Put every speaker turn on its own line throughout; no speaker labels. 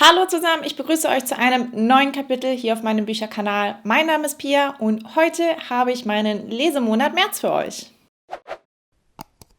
Hallo zusammen, ich begrüße euch zu einem neuen Kapitel hier auf meinem Bücherkanal. Mein Name ist Pia und heute habe ich meinen Lesemonat März für euch.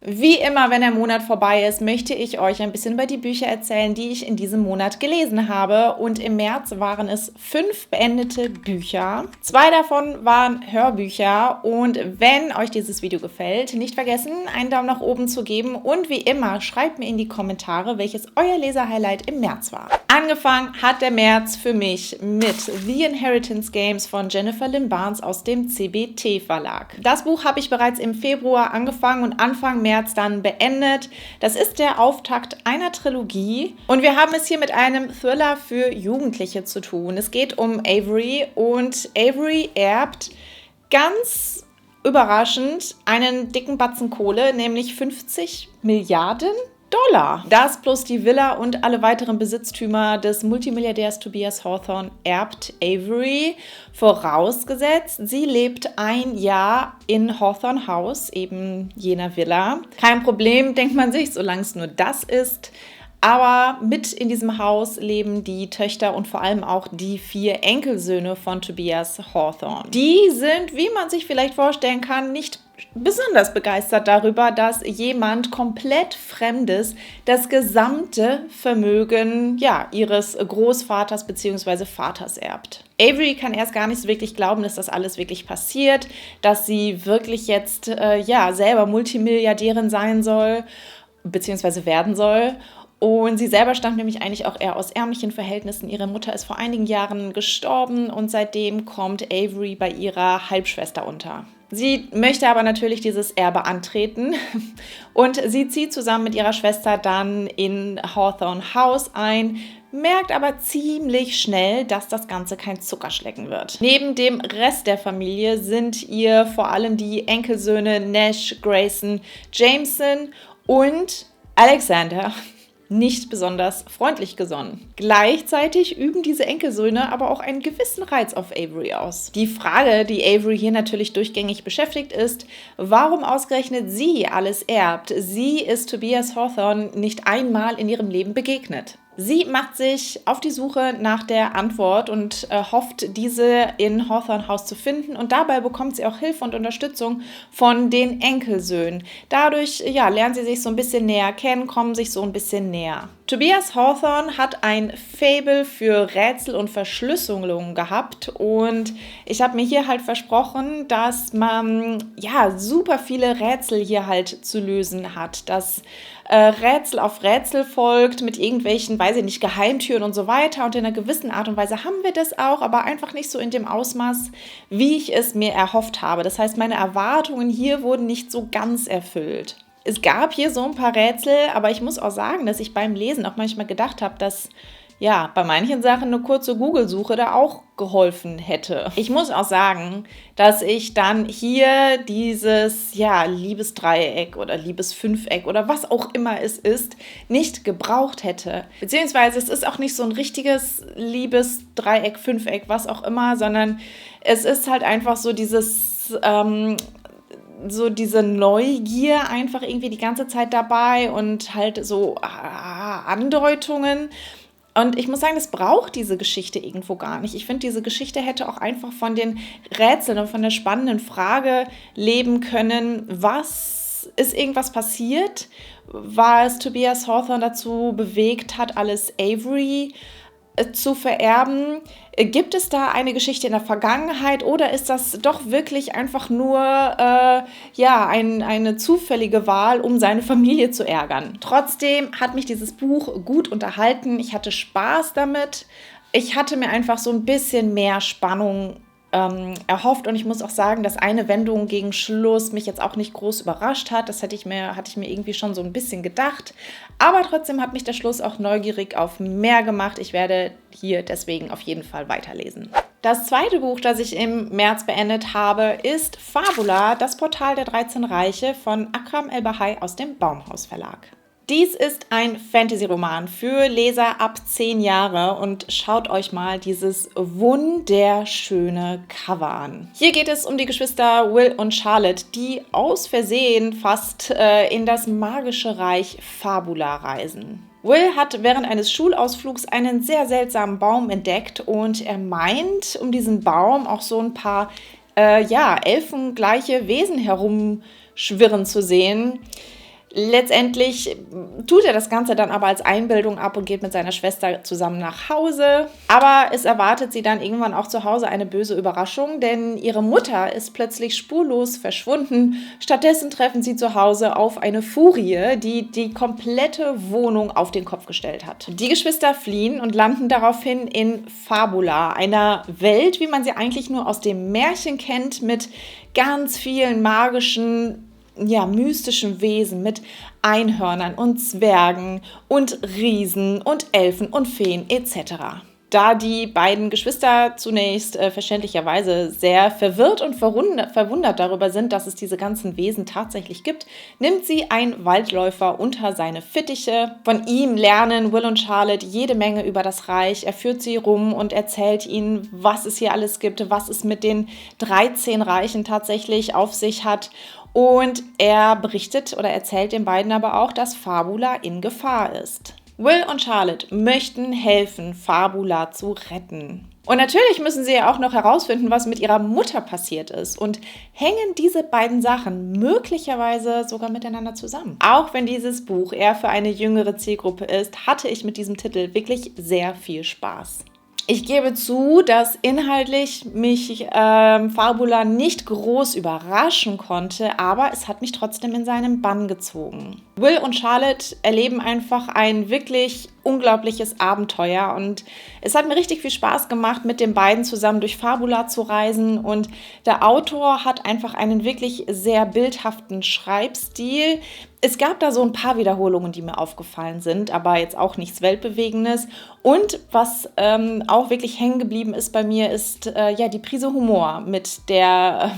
Wie immer, wenn der Monat vorbei ist, möchte ich euch ein bisschen über die Bücher erzählen, die ich in diesem Monat gelesen habe. Und im März waren es 5 beendete Bücher. 2 davon waren Hörbücher. Und wenn euch dieses Video gefällt, nicht vergessen, einen Daumen nach oben zu geben. Und wie immer, schreibt mir in die Kommentare, welches euer Leser-Highlight im März war. Angefangen hat der März für mich mit The Inheritance Games von Jennifer Lynn Barnes aus dem CBT Verlag. Das Buch habe ich bereits im Februar angefangen und Anfang März dann beendet. Das ist der Auftakt einer Trilogie und wir haben es hier mit einem Thriller für Jugendliche zu tun. Es geht um Avery und Avery erbt ganz überraschend einen dicken Batzen Kohle, nämlich 50 Milliarden $. Das plus die Villa und alle weiteren Besitztümer des Multimilliardärs Tobias Hawthorne erbt Avery, vorausgesetzt, sie lebt ein Jahr in Hawthorne House, eben jener Villa. Kein Problem, denkt man sich, solange es nur das ist. Aber mit in diesem Haus leben die Töchter und vor allem auch die 4 Enkelsöhne von Tobias Hawthorne. Die sind, wie man sich vielleicht vorstellen kann, nicht besonders begeistert darüber, dass jemand komplett Fremdes das gesamte Vermögen ihres Großvaters bzw. Vaters erbt. Avery kann erst gar nicht so wirklich glauben, dass das alles wirklich passiert, dass sie wirklich jetzt selber Multimilliardärin sein soll bzw. werden soll. Und sie selber stammt nämlich eigentlich auch eher aus ärmlichen Verhältnissen. Ihre Mutter ist vor einigen Jahren gestorben und seitdem kommt Avery bei ihrer Halbschwester unter. Sie möchte aber natürlich dieses Erbe antreten und sie zieht zusammen mit ihrer Schwester dann in Hawthorne House ein, merkt aber ziemlich schnell, dass das Ganze kein Zuckerschlecken wird. Neben dem Rest der Familie sind ihr vor allem die Enkelsöhne Nash, Grayson, Jameson und Alexander nicht besonders freundlich gesonnen. Gleichzeitig üben diese Enkelsöhne aber auch einen gewissen Reiz auf Avery aus. Die Frage, die Avery hier natürlich durchgängig beschäftigt, ist, warum ausgerechnet sie alles erbt. Sie ist Tobias Hawthorne nicht einmal in ihrem Leben begegnet. Sie macht sich auf die Suche nach der Antwort und hofft, diese in Hawthorne House zu finden. Und dabei bekommt sie auch Hilfe und Unterstützung von den Enkelsöhnen. Dadurch lernen sie sich so ein bisschen näher kennen, kommen sich so ein bisschen näher. Tobias Hawthorne hat ein Faible für Rätsel und Verschlüsselungen gehabt und ich habe mir hier halt versprochen, dass man super viele Rätsel hier halt zu lösen hat, dass Rätsel auf Rätsel folgt mit irgendwelchen, weiß ich nicht, Geheimtüren und so weiter und in einer gewissen Art und Weise haben wir das auch, aber einfach nicht so in dem Ausmaß, wie ich es mir erhofft habe. Das heißt, meine Erwartungen hier wurden nicht so ganz erfüllt. Es gab hier so ein paar Rätsel, aber ich muss auch sagen, dass ich beim Lesen auch manchmal gedacht habe, dass bei manchen Sachen eine kurze Google-Suche da auch geholfen hätte. Ich muss auch sagen, dass ich dann hier dieses Liebesdreieck oder Liebesfünfeck oder was auch immer es ist, nicht gebraucht hätte. Beziehungsweise es ist auch nicht so ein richtiges Liebesdreieck, Fünfeck, was auch immer, sondern es ist halt einfach so dieses diese Neugier einfach irgendwie die ganze Zeit dabei und halt so Andeutungen. Und ich muss sagen, das braucht diese Geschichte irgendwo gar nicht. Ich finde, diese Geschichte hätte auch einfach von den Rätseln und von der spannenden Frage leben können, was ist irgendwas passiert, was Tobias Hawthorne dazu bewegt hat, alles Avery zu vererben. Gibt es da eine Geschichte in der Vergangenheit oder ist das doch wirklich einfach nur eine zufällige Wahl, um seine Familie zu ärgern? Trotzdem hat mich dieses Buch gut unterhalten. Ich hatte Spaß damit. Ich hatte mir einfach so ein bisschen mehr Spannung erhofft und ich muss auch sagen, dass eine Wendung gegen Schluss mich jetzt auch nicht groß überrascht hat. Das hatte ich mir irgendwie schon so ein bisschen gedacht. Aber trotzdem hat mich der Schluss auch neugierig auf mehr gemacht. Ich werde hier deswegen auf jeden Fall weiterlesen. Das zweite Buch, das ich im März beendet habe, ist Fabula, das Portal der 13 Reiche von Akram El-Bahai aus dem Baumhaus Verlag. Dies ist ein Fantasy-Roman für Leser ab 10 Jahre und schaut euch mal dieses wunderschöne Cover an. Hier geht es um die Geschwister Will und Charlotte, die aus Versehen fast in das magische Reich Fabula reisen. Will hat während eines Schulausflugs einen sehr seltsamen Baum entdeckt und er meint, um diesen Baum auch so ein paar elfengleiche Wesen herumschwirren zu sehen. Letztendlich tut er das Ganze dann aber als Einbildung ab und geht mit seiner Schwester zusammen nach Hause. Aber es erwartet sie dann irgendwann auch zu Hause eine böse Überraschung, denn ihre Mutter ist plötzlich spurlos verschwunden. Stattdessen treffen sie zu Hause auf eine Furie, die die komplette Wohnung auf den Kopf gestellt hat. Die Geschwister fliehen und landen daraufhin in Fabula, einer Welt, wie man sie eigentlich nur aus dem Märchen kennt, mit ganz vielen mystischen Wesen mit Einhörnern und Zwergen und Riesen und Elfen und Feen etc. Da die beiden Geschwister zunächst verständlicherweise sehr verwirrt und verwundert darüber sind, dass es diese ganzen Wesen tatsächlich gibt, nimmt sie ein Waldläufer unter seine Fittiche. Von ihm lernen Will und Charlotte jede Menge über das Reich. Er führt sie rum und erzählt ihnen, was es hier alles gibt, was es mit den 13 Reichen tatsächlich auf sich hat. Und er berichtet oder erzählt den beiden aber auch, dass Fabula in Gefahr ist. Will und Charlotte möchten helfen, Fabula zu retten. Und natürlich müssen sie ja auch noch herausfinden, was mit ihrer Mutter passiert ist. Und hängen diese beiden Sachen möglicherweise sogar miteinander zusammen. Auch wenn dieses Buch eher für eine jüngere Zielgruppe ist, hatte ich mit diesem Titel wirklich sehr viel Spaß. Ich gebe zu, dass inhaltlich mich Fabula nicht groß überraschen konnte, aber es hat mich trotzdem in seinen Bann gezogen. Will und Charlotte erleben einfach ein wirklich unglaubliches Abenteuer und es hat mir richtig viel Spaß gemacht, mit den beiden zusammen durch Fabula zu reisen und der Autor hat einfach einen wirklich sehr bildhaften Schreibstil. Es gab da so ein paar Wiederholungen, die mir aufgefallen sind, aber jetzt auch nichts Weltbewegendes. Und was auch wirklich hängen geblieben ist bei mir, ist die Prise Humor, mit der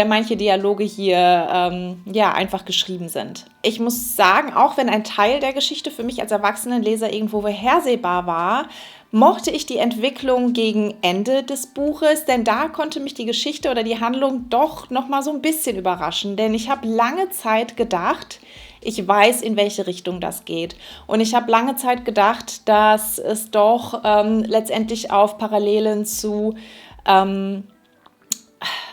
manche Dialoge hier einfach geschrieben sind. Ich muss sagen, auch wenn ein Teil der Geschichte für mich als Erwachsenenleser irgendwo vorhersehbar war, mochte ich die Entwicklung gegen Ende des Buches, denn da konnte mich die Geschichte oder die Handlung doch noch mal so ein bisschen überraschen, denn ich habe lange Zeit gedacht, ich weiß, in welche Richtung das geht. Und ich habe lange Zeit gedacht, dass es doch letztendlich auf Parallelen zu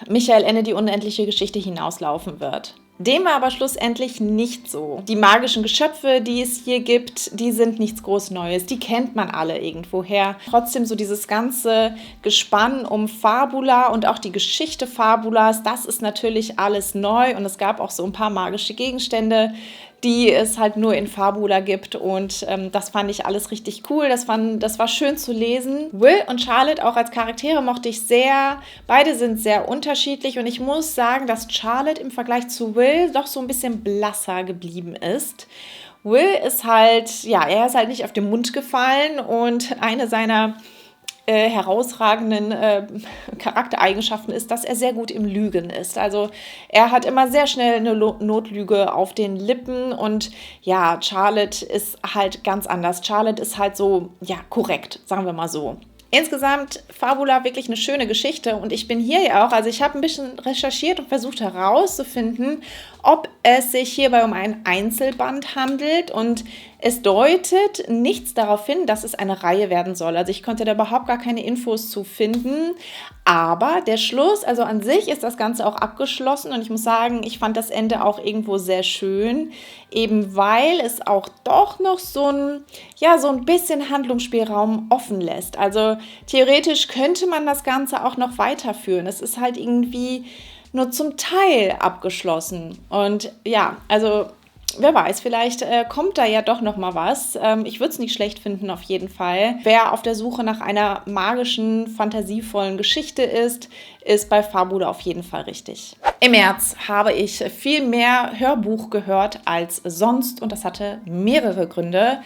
Michael Ende, die unendliche Geschichte hinauslaufen wird. Dem war aber schlussendlich nicht so. Die magischen Geschöpfe, die es hier gibt, die sind nichts groß Neues. Die kennt man alle irgendwoher. Trotzdem so dieses ganze Gespann um Fabula und auch die Geschichte Fabulas, das ist natürlich alles neu. Und es gab auch so ein paar magische Gegenstände, die es halt nur in Fabula gibt und das fand ich alles richtig cool, das war schön zu lesen. Will und Charlotte auch als Charaktere mochte ich sehr, beide sind sehr unterschiedlich und ich muss sagen, dass Charlotte im Vergleich zu Will doch so ein bisschen blasser geblieben ist. Will ist halt, er ist halt nicht auf den Mund gefallen und eine seiner herausragenden Charaktereigenschaften ist, dass er sehr gut im Lügen ist. Also er hat immer sehr schnell eine Notlüge auf den Lippen und Charlotte ist halt ganz anders. Charlotte ist halt so, korrekt, sagen wir mal so. Insgesamt Fabula wirklich eine schöne Geschichte und ich bin hier ja auch, also ich habe ein bisschen recherchiert und versucht herauszufinden, ob es sich hierbei um einen Einzelband handelt und es deutet nichts darauf hin, dass es eine Reihe werden soll. Also ich konnte da überhaupt gar keine Infos zu finden, aber der Schluss, also an sich ist das Ganze auch abgeschlossen und ich muss sagen, ich fand das Ende auch irgendwo sehr schön, eben weil es auch doch noch so ein bisschen Handlungsspielraum offen lässt. Also theoretisch könnte man das Ganze auch noch weiterführen. Es ist halt irgendwie nur zum Teil abgeschlossen. Und also wer weiß, vielleicht kommt da ja doch noch mal was. Ich würde es nicht schlecht finden, auf jeden Fall. Wer auf der Suche nach einer magischen, fantasievollen Geschichte ist bei Fabula auf jeden Fall richtig. Im März habe ich viel mehr Hörbuch gehört als sonst und das hatte mehrere Gründe.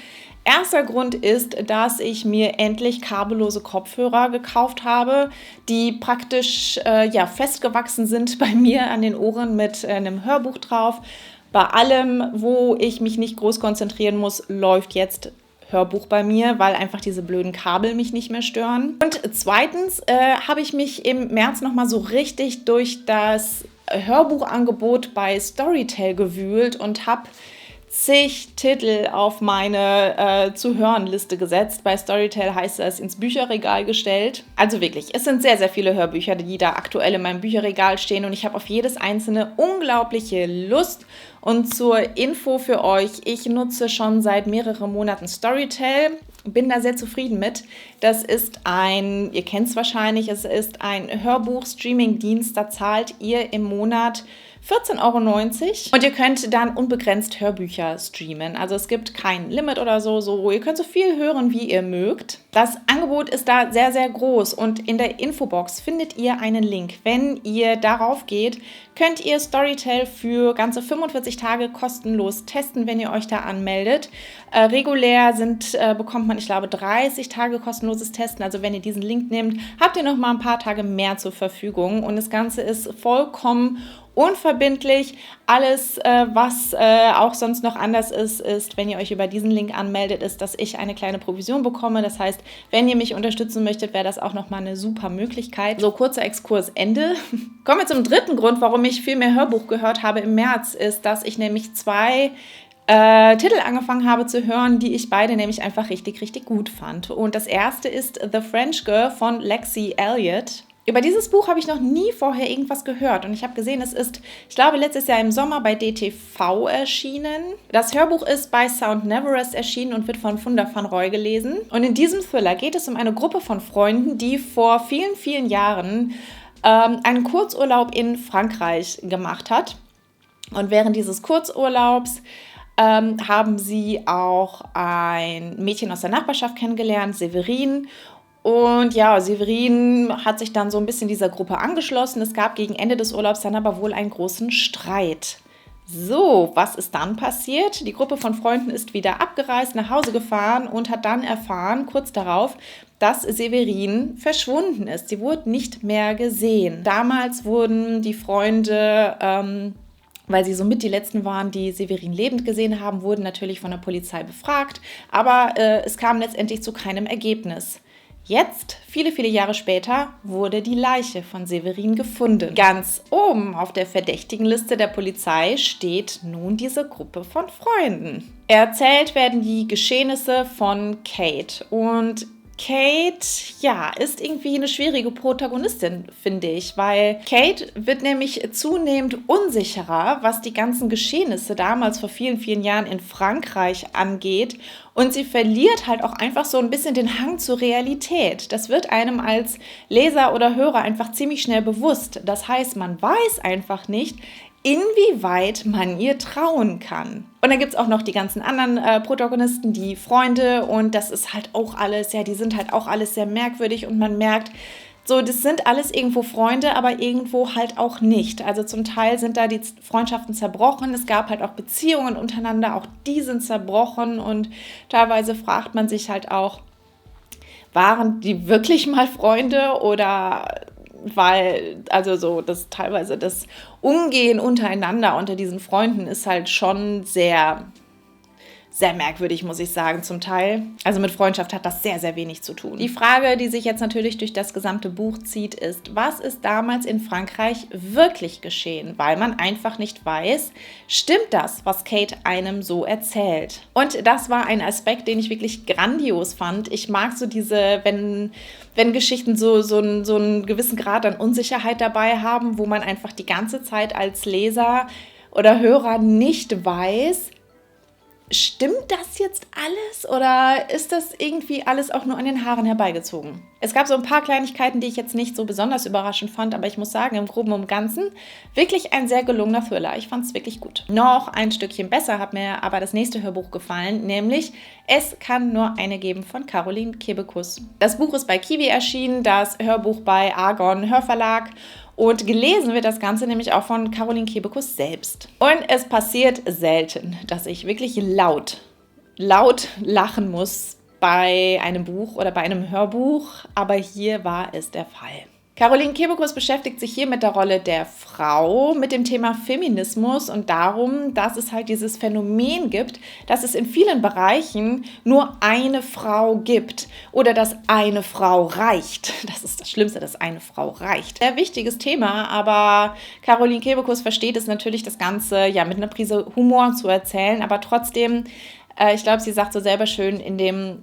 Erster Grund ist, dass ich mir endlich kabellose Kopfhörer gekauft habe, die praktisch festgewachsen sind bei mir an den Ohren mit einem Hörbuch drauf. Bei allem, wo ich mich nicht groß konzentrieren muss, läuft jetzt Hörbuch bei mir, weil einfach diese blöden Kabel mich nicht mehr stören. Und zweitens habe ich mich im März nochmal so richtig durch das Hörbuchangebot bei Storytel gewühlt und habe zig Titel auf meine Zu-Hören-Liste gesetzt. Bei Storytel heißt es ins Bücherregal gestellt. Also wirklich, es sind sehr, sehr viele Hörbücher, die da aktuell in meinem Bücherregal stehen und ich habe auf jedes einzelne unglaubliche Lust. Und zur Info für euch, ich nutze schon seit mehreren Monaten Storytel, bin da sehr zufrieden mit. Das ist ihr kennt es wahrscheinlich, es ist ein Hörbuch-Streaming-Dienst, da zahlt ihr im Monat 14,90 € und ihr könnt dann unbegrenzt Hörbücher streamen. Also es gibt kein Limit oder so. Ihr könnt so viel hören, wie ihr mögt. Das Angebot ist da sehr, sehr groß und in der Infobox findet ihr einen Link. Wenn ihr darauf geht, könnt ihr Storytel für ganze 45 Tage kostenlos testen, wenn ihr euch da anmeldet. Regulär bekommt man, ich glaube, 30 Tage kostenloses Testen. Also wenn ihr diesen Link nehmt, habt ihr noch mal ein paar Tage mehr zur Verfügung. Und das Ganze ist vollkommen unverbindlich. Alles, was auch sonst noch anders ist, wenn ihr euch über diesen Link anmeldet, ist, dass ich eine kleine Provision bekomme. Das heißt, wenn ihr mich unterstützen möchtet, wäre das auch nochmal eine super Möglichkeit. So, kurzer Exkurs, Ende. Kommen wir zum dritten Grund, warum ich viel mehr Hörbuch gehört habe im März, ist, dass ich nämlich 2 Titel angefangen habe zu hören, die ich beide nämlich einfach richtig, richtig gut fand. Und das erste ist The French Girl von Lexi Elliott. Über dieses Buch habe ich noch nie vorher irgendwas gehört und ich habe gesehen, es ist, ich glaube, letztes Jahr im Sommer bei DTV erschienen. Das Hörbuch ist bei Sound Neverest erschienen und wird von Funda van Roy gelesen. Und in diesem Thriller geht es um eine Gruppe von Freunden, die vor vielen, vielen Jahren einen Kurzurlaub in Frankreich gemacht hat. Und während dieses Kurzurlaubs haben sie auch ein Mädchen aus der Nachbarschaft kennengelernt, Severine. Und ja, Severin hat sich dann so ein bisschen dieser Gruppe angeschlossen. Es gab gegen Ende des Urlaubs dann aber wohl einen großen Streit. So, was ist dann passiert? Die Gruppe von Freunden ist wieder abgereist, nach Hause gefahren und hat dann erfahren, kurz darauf, dass Severin verschwunden ist. Sie wurde nicht mehr gesehen. Damals wurden die Freunde, weil sie somit die letzten waren, die Severin lebend gesehen haben, wurden natürlich von der Polizei befragt. Aber es kam letztendlich zu keinem Ergebnis. Jetzt, viele, viele Jahre später, wurde die Leiche von Severin gefunden. Ganz oben auf der Verdächtigenliste der Polizei steht nun diese Gruppe von Freunden. Erzählt werden die Geschehnisse von Kate. Und Kate, ja, ist irgendwie eine schwierige Protagonistin, finde ich, weil Kate wird nämlich zunehmend unsicherer, was die ganzen Geschehnisse damals vor vielen, vielen Jahren in Frankreich angeht. Und sie verliert halt auch einfach so ein bisschen den Hang zur Realität. Das wird einem als Leser oder Hörer einfach ziemlich schnell bewusst. Das heißt, man weiß einfach nicht, inwieweit man ihr trauen kann. Und dann gibt es auch noch die ganzen anderen Protagonisten, die Freunde, und das ist halt auch alles, ja, die sind halt auch alles sehr merkwürdig und man merkt, so, das sind alles irgendwo Freunde, aber irgendwo halt auch nicht. Also zum Teil sind da die Freundschaften zerbrochen, es gab halt auch Beziehungen untereinander, auch die sind zerbrochen und teilweise fragt man sich halt auch, waren die wirklich mal Freunde oder... Weil, also so, das teilweise das Umgehen untereinander unter diesen Freunden ist halt schon sehr, sehr merkwürdig, muss ich sagen, zum Teil. Also mit Freundschaft hat das sehr, sehr wenig zu tun. Die Frage, die sich jetzt natürlich durch das gesamte Buch zieht, ist, was ist damals in Frankreich wirklich geschehen? Weil man einfach nicht weiß, stimmt das, was Kate einem so erzählt? Und das war ein Aspekt, den ich wirklich grandios fand. Ich mag so diese, wenn Geschichten so einen gewissen Grad an Unsicherheit dabei haben, wo man einfach die ganze Zeit als Leser oder Hörer nicht weiß, stimmt das jetzt alles oder ist das irgendwie alles auch nur an den Haaren herbeigezogen? Es gab so ein paar Kleinigkeiten, die ich jetzt nicht so besonders überraschend fand, aber ich muss sagen, im Groben und Ganzen wirklich ein sehr gelungener Thriller. Ich fand es wirklich gut. Noch ein Stückchen besser hat mir aber das nächste Hörbuch gefallen, nämlich Es kann nur eine geben von Caroline Kebekus. Das Buch ist bei Kiwi erschienen, das Hörbuch bei Argon Hörverlag. Und gelesen wird das Ganze nämlich auch von Caroline Kebekus selbst. Und es passiert selten, dass ich wirklich laut lachen muss bei einem Buch oder bei einem Hörbuch. Aber hier war es der Fall. Caroline Kebekus beschäftigt sich hier mit der Rolle der Frau, mit dem Thema Feminismus und darum, dass es halt dieses Phänomen gibt, dass es in vielen Bereichen nur eine Frau gibt oder dass eine Frau reicht. Das ist das Schlimmste, dass eine Frau reicht. Sehr wichtiges Thema, aber Caroline Kebekus versteht es natürlich, das Ganze ja mit einer Prise Humor zu erzählen, aber trotzdem, ich glaube, sie sagt so selber schön in dem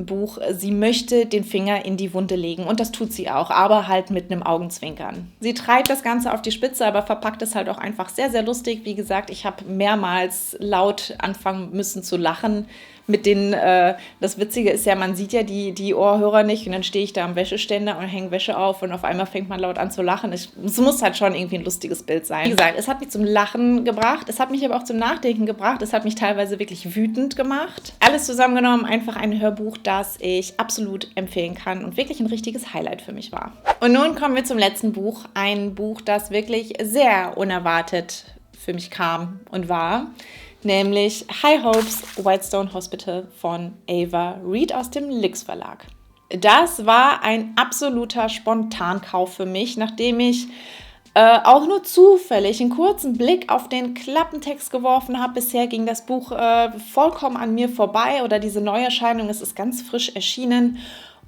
Buch, sie möchte den Finger in die Wunde legen und das tut sie auch, aber halt mit einem Augenzwinkern. Sie treibt das Ganze auf die Spitze, aber verpackt es halt auch einfach sehr, sehr lustig. Wie gesagt, ich habe mehrmals laut anfangen müssen zu lachen. Das Witzige ist ja, man sieht ja die Ohrhörer nicht und dann stehe ich da am Wäscheständer und hänge Wäsche auf und auf einmal fängt man laut an zu lachen. Es muss halt schon irgendwie ein lustiges Bild sein. Wie gesagt, es hat mich zum Lachen gebracht, es hat mich aber auch zum Nachdenken gebracht, es hat mich teilweise wirklich wütend gemacht. Alles zusammengenommen einfach ein Hörbuch, das ich absolut empfehlen kann und wirklich ein richtiges Highlight für mich war. Und nun kommen wir zum letzten Buch, ein Buch, das wirklich sehr unerwartet für mich kam und war, nämlich High Hopes, Whitestone Hospital von Ava Reid aus dem Lix Verlag. Das war ein absoluter Spontankauf für mich, nachdem ich auch nur zufällig einen kurzen Blick auf den Klappentext geworfen habe. Bisher ging das Buch vollkommen an mir vorbei oder diese Neuerscheinung, es ist ganz frisch erschienen.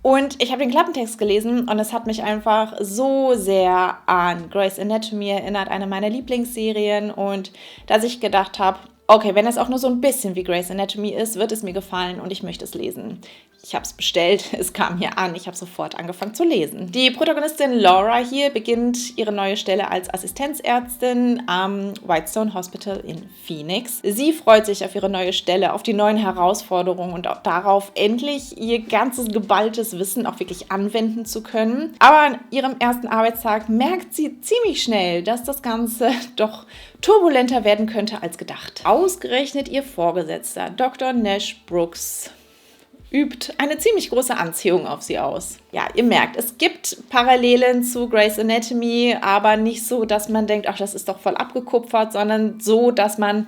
Und ich habe den Klappentext gelesen und es hat mich einfach so sehr an Grey's Anatomy erinnert, eine meiner Lieblingsserien. Und dass ich gedacht habe, okay, wenn es auch nur so ein bisschen wie Grey's Anatomy ist, wird es mir gefallen und ich möchte es lesen. Ich habe es bestellt, es kam hier an, ich habe sofort angefangen zu lesen. Die Protagonistin Laura hier beginnt ihre neue Stelle als Assistenzärztin am Whitestone Hospital in Phoenix. Sie freut sich auf ihre neue Stelle, auf die neuen Herausforderungen und auch darauf, endlich ihr ganzes geballtes Wissen auch wirklich anwenden zu können. Aber an ihrem ersten Arbeitstag merkt sie ziemlich schnell, dass das Ganze doch turbulenter werden könnte als gedacht. Ausgerechnet ihr Vorgesetzter, Dr. Nash Brooks, übt eine ziemlich große Anziehung auf sie aus. Ja, ihr merkt, es gibt Parallelen zu Grey's Anatomy, aber nicht so, dass man denkt, ach, das ist doch voll abgekupfert, sondern so, dass man,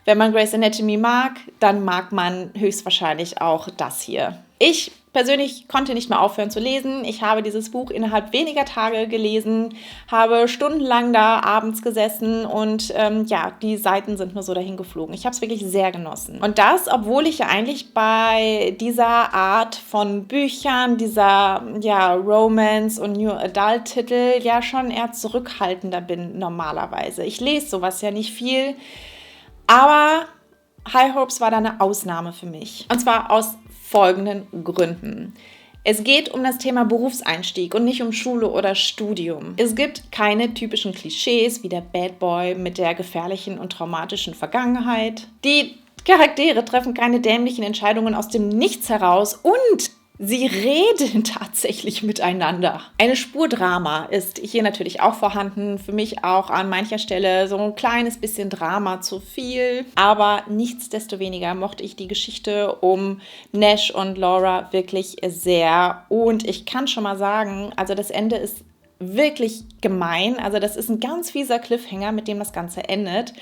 wenn man Grey's Anatomy mag, dann mag man höchstwahrscheinlich auch das hier. Ich persönlich konnte nicht mehr aufhören zu lesen. Ich habe dieses Buch innerhalb weniger Tage gelesen, habe stundenlang da abends gesessen und die Seiten sind nur so dahin geflogen. Ich habe es wirklich sehr genossen. Und das, obwohl ich ja eigentlich bei dieser Art von Büchern, dieser Romance- und New Adult-Titel ja schon eher zurückhaltender bin normalerweise. Ich lese sowas ja nicht viel, aber High Hopes war da eine Ausnahme für mich. Und zwar aus folgenden Gründen. Es geht um das Thema Berufseinstieg und nicht um Schule oder Studium. Es gibt keine typischen Klischees wie der Bad Boy mit der gefährlichen und traumatischen Vergangenheit. Die Charaktere treffen keine dämlichen Entscheidungen aus dem Nichts heraus und sie reden tatsächlich miteinander. Eine Spur Drama ist hier natürlich auch vorhanden. Für mich auch an mancher Stelle so ein kleines bisschen Drama zu viel. Aber nichtsdestoweniger mochte ich die Geschichte um Nash und Laura wirklich sehr. Und ich kann schon mal sagen, also das Ende ist wirklich gemein. Also das ist ein ganz fieser Cliffhanger, mit dem das Ganze endet.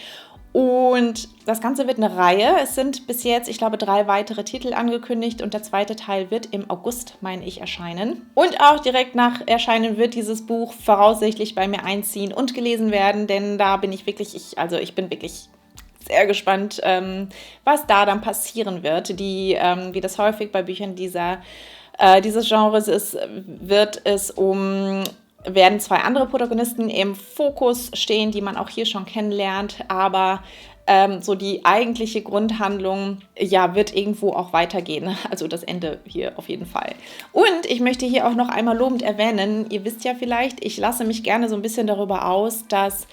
Und das Ganze wird eine Reihe. Es sind bis jetzt, ich glaube, 3 weitere Titel angekündigt und der zweite Teil wird im August, meine ich, erscheinen. Und auch direkt nach Erscheinen wird dieses Buch voraussichtlich bei mir einziehen und gelesen werden, denn da bin ich wirklich, ich bin wirklich sehr gespannt, was da dann passieren wird. Wie das häufig bei Büchern dieses Genres ist, werden 2 andere Protagonisten im Fokus stehen, die man auch hier schon kennenlernt, aber so die eigentliche Grundhandlung wird irgendwo auch weitergehen, also das Ende hier auf jeden Fall. Und ich möchte hier auch noch einmal lobend erwähnen, ihr wisst ja vielleicht, ich lasse mich gerne so ein bisschen darüber aus, dass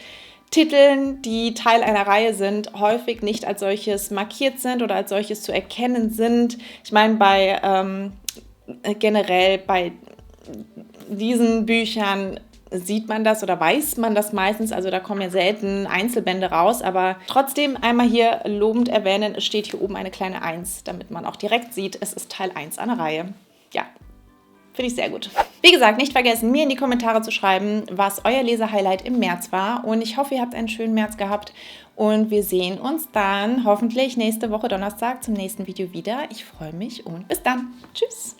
Titeln, die Teil einer Reihe sind, häufig nicht als solches markiert sind oder als solches zu erkennen sind. Ich meine, generell bei diesen Büchern sieht man das oder weiß man das meistens, also da kommen ja selten Einzelbände raus, aber trotzdem einmal hier lobend erwähnen, es steht hier oben eine kleine 1, damit man auch direkt sieht, es ist Teil 1 einer Reihe. Ja, finde ich sehr gut. Wie gesagt, nicht vergessen, mir in die Kommentare zu schreiben, was euer Lesehighlight im März war und ich hoffe, ihr habt einen schönen März gehabt und wir sehen uns dann hoffentlich nächste Woche Donnerstag zum nächsten Video wieder. Ich freue mich und bis dann. Tschüss!